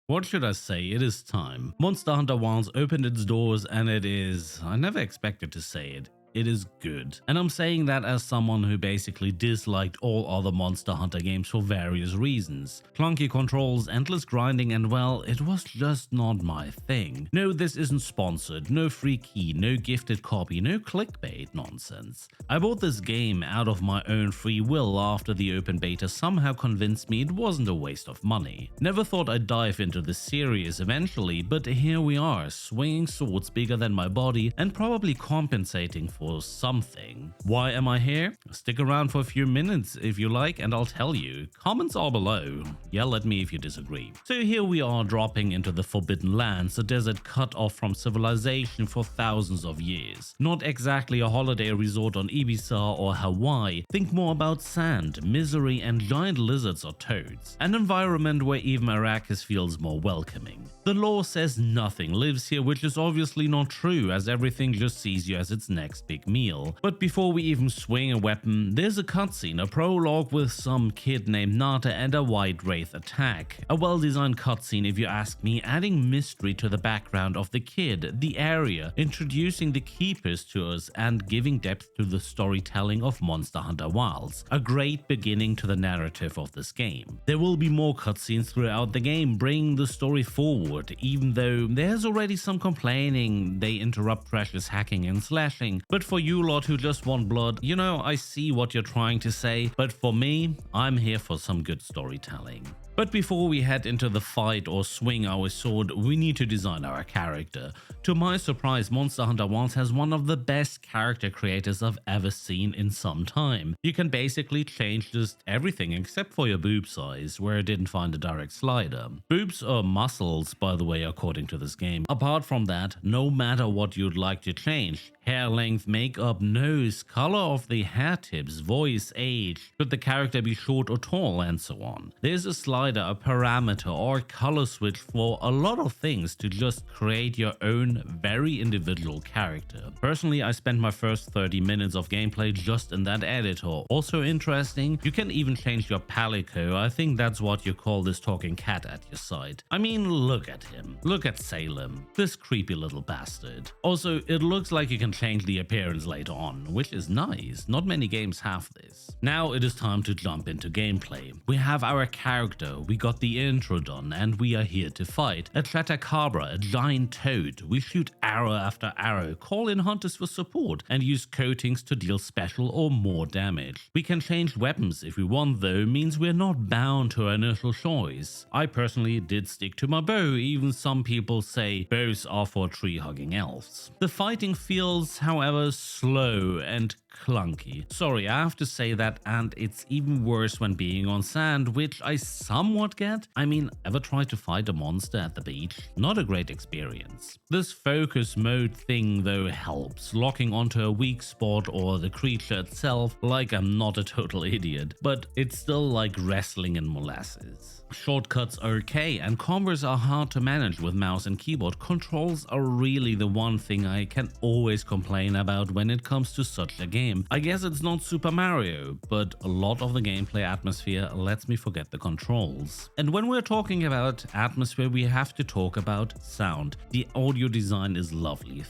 What should I say? It is time. Monster Hunter Wilds opened its doors and it is, I never expected to say it, it is good. And I'm saying that as someone who basically disliked all other Monster Hunter games for various reasons. Clunky controls, endless grinding, and well, it was just not my thing. No, this isn't sponsored, no free key, no gifted copy, no clickbait nonsense. I bought this game out of my own free will after the open beta somehow convinced me it wasn't a waste of money. Never thought I'd dive into the series eventually, but here we are, swinging swords bigger than my body and probably compensating for something. Why am I here? Stick around for a few minutes if you like and I'll tell you. Comments are below. Yell at me if you disagree. So here we are dropping into the Forbidden Lands, a desert cut off from civilization for thousands of years. Not exactly a holiday resort on Ibiza or Hawaii. Think more about sand, misery and giant lizards or toads. An environment where even Arrakis feels more welcoming. The lore says nothing lives here, which is obviously not true as everything just sees you as its next big meal. But before we even swing a weapon, there's a cutscene, a prologue with some kid named Nata and a white wraith attack. A well-designed cutscene if you ask me, adding mystery to the background of the kid, the area, introducing the keepers to us and giving depth to the storytelling of Monster Hunter Wilds. A great beginning to the narrative of this game. There will be more cutscenes throughout the game, bringing the story forward, even though there's already some complaining they interrupt precious hacking and slashing. But for you lot who just want blood, you know, I see what you're trying to say, but for me, I'm here for some good storytelling. But before we head into the fight or swing our sword, we need to design our character. To my surprise, Monster Hunter Wilds has one of the best character creators I've ever seen in some time. You can basically change just everything except for your boob size, where I didn't find a direct slider. Boobs are muscles, by the way, according to this game. Apart from that, no matter what you'd like to change, hair length, makeup, nose, color of the hair tips, voice, age, should the character be short or tall, and so on. There's a slider, a parameter, or color switch for a lot of things to just create your own very individual character. Personally, I spent my first 30 minutes of gameplay just in that editor. Also interesting, you can even change your palico. I think that's what you call this talking cat at your side. I mean, look at him. Look at Salem, this creepy little bastard. Also, it looks like you can change the appearance later on, which is nice. Not many games have this. Now it is time to jump into gameplay. We have our character, we got the intro done, and we are here to fight. A Chatacabra, a giant toad. We shoot arrow after arrow, call in hunters for support, and use coatings to deal special or more damage. We can change weapons if we want though, means we're not bound to our initial choice. I personally did stick to my bow, even some people say bows are for tree-hugging elves. The fighting feels however slow and clunky. Sorry, I have to say that, and it's even worse when being on sand, which I somewhat get. I mean, ever tried to fight a monster at the beach? Not a great experience. This focus mode thing though helps, locking onto a weak spot or the creature itself, like I'm not a total idiot, but it's still like wrestling in molasses. Shortcuts are okay, and combos are hard to manage with mouse and keyboard. Controls are really the one thing I can always complain about when it comes to such a game. I guess it's not Super Mario, but a lot of the gameplay atmosphere lets me forget the controls. And when we're talking about atmosphere, we have to talk about sound. The audio design is lovely.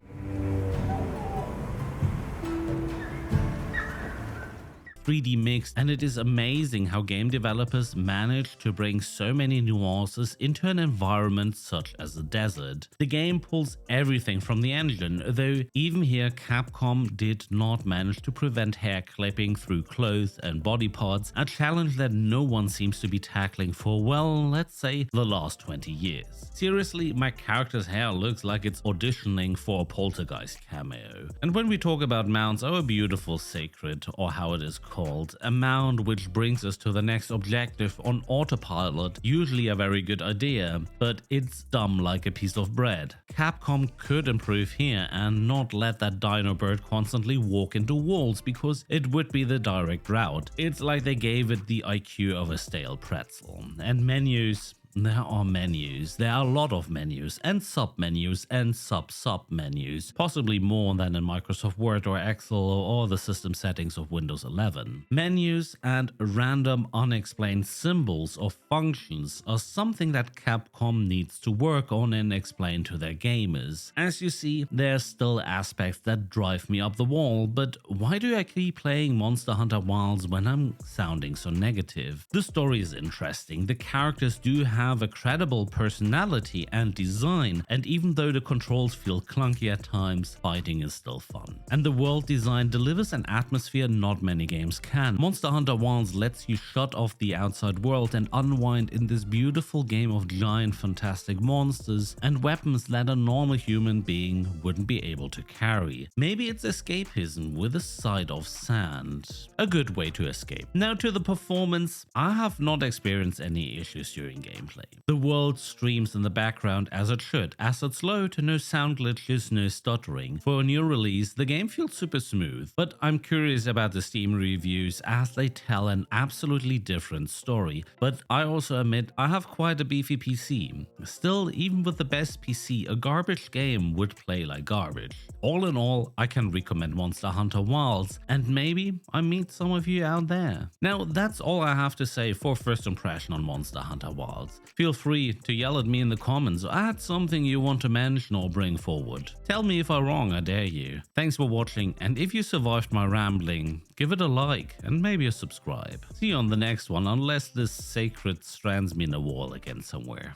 3D mixed, and it is amazing how game developers manage to bring so many nuances into an environment such as a desert. The game pulls everything from the engine, though even here Capcom did not manage to prevent hair clipping through clothes and body parts, a challenge that no one seems to be tackling for, well, let's say the last 20 years. Seriously, my character's hair looks like it's auditioning for a Poltergeist cameo. And when we talk about mounts, our beautiful sacred, or how it is called, a mount which brings us to the next objective on autopilot, usually a very good idea, but it's dumb like a piece of bread. Capcom could improve here and not let that dino bird constantly walk into walls, because it would be the direct route. It's like they gave it the IQ of a stale pretzel. And menus, there are menus. There are a lot of menus and sub-menus and sub-sub-menus, possibly more than in Microsoft Word or Excel or the system settings of Windows 11. Menus and random unexplained symbols or functions are something that Capcom needs to work on and explain to their gamers. As you see, there are still aspects that drive me up the wall, but why do I keep playing Monster Hunter Wilds when I'm sounding so negative? The story is interesting, the characters do have a credible personality and design, and even though the controls feel clunky at times, fighting is still fun. And the world design delivers an atmosphere not many games can. Monster Hunter Wilds lets you shut off the outside world and unwind in this beautiful game of giant fantastic monsters and weapons that a normal human being wouldn't be able to carry. Maybe it's escapism with a side of sand. A good way to escape. Now to the performance, I have not experienced any issues during gameplay. The world streams in the background as it should, assets low to no sound glitches, no stuttering. For a new release, the game feels super smooth, but I'm curious about the Steam reviews as they tell an absolutely different story. But I also admit I have quite a beefy PC. Still, even with the best PC, a garbage game would play like garbage. All in all, I can recommend Monster Hunter Wilds, and maybe I meet some of you out there. Now, that's all I have to say for first impression on Monster Hunter Wilds. Feel free to yell at me in the comments or add something you want to mention or bring forward. Tell me if I'm wrong, I dare you. Thanks for watching, and if you survived my rambling, give it a like and maybe a subscribe. See you on the next one, unless this sacred strands me in a wall again somewhere.